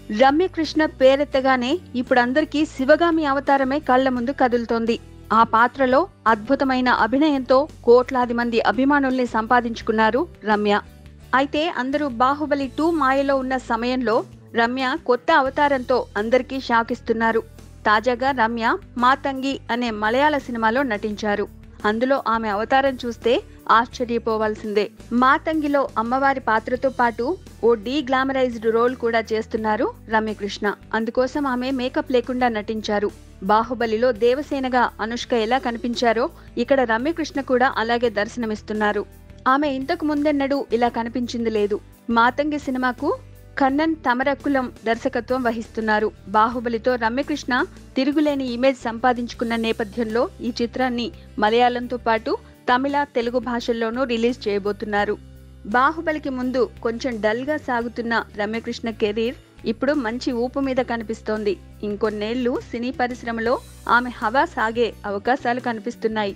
రమ్యకృష్ణ పేరెత్తగానే ఇప్పుడు అందరికీ శివగామి అవతారమే కళ్ల ముందు కదులుతోంది. ఆ పాత్రలో అద్భుతమైన అభినయంతో కోట్లాది మంది అభిమానుల్ని సంపాదించుకున్నారు రమ్య. అయితే అందరూ బాహుబలి 2 మాయలో ఉన్న సమయంలో రమ్య కొత్త అవతారంతో అందరికీ షాక్ ఇస్తున్నారు. తాజాగా రమ్య మాతంగి అనే మలయాళ సినిమాలో నటించారు. అందులో ఆమె అవతారం చూస్తే ఆశ్చర్యపోవాల్సిందే. మాతంగిలో అమ్మవారి పాత్రతో పాటు ఓ గ్లామరైజ్డ్ రోల్ కూడా చేస్తున్నారు రమ్యకృష్ణ. అందుకోసం ఆమె మేకప్ లేకుండా నటించారు. బాహుబలిలో దేవసేనగా అనుష్క ఎలా కనిపించారో ఇక్కడ రమ్యకృష్ణ కూడా అలాగే దర్శనమిస్తున్నారు. ఆమె ఇంతకు ముందెన్నడూ ఇలా కనిపించింది లేదు. మాతంగి సినిమాకు కన్నన్ తమరకులం దర్శకత్వం వహిస్తున్నారు. బాహుబలితో రమ్యకృష్ణ తిరుగులేని ఇమేజ్ సంపాదించుకున్న నేపథ్యంలో ఈ చిత్రాన్ని మలయాళంతో పాటు తమిళ, తెలుగు భాషల్లోనూ రిలీజ్ చేయబోతున్నారు. బాహుబలికి ముందు కొంచెం డల్ గా సాగుతున్న రమ్యకృష్ణ కెరీర్ ఇప్పుడు మంచి ఊపు మీద కనిపిస్తోంది. ఇంకొన్నేళ్లు సినీ పరిశ్రమలో ఆమె హవా సాగే అవకాశాలు కనిపిస్తున్నాయి.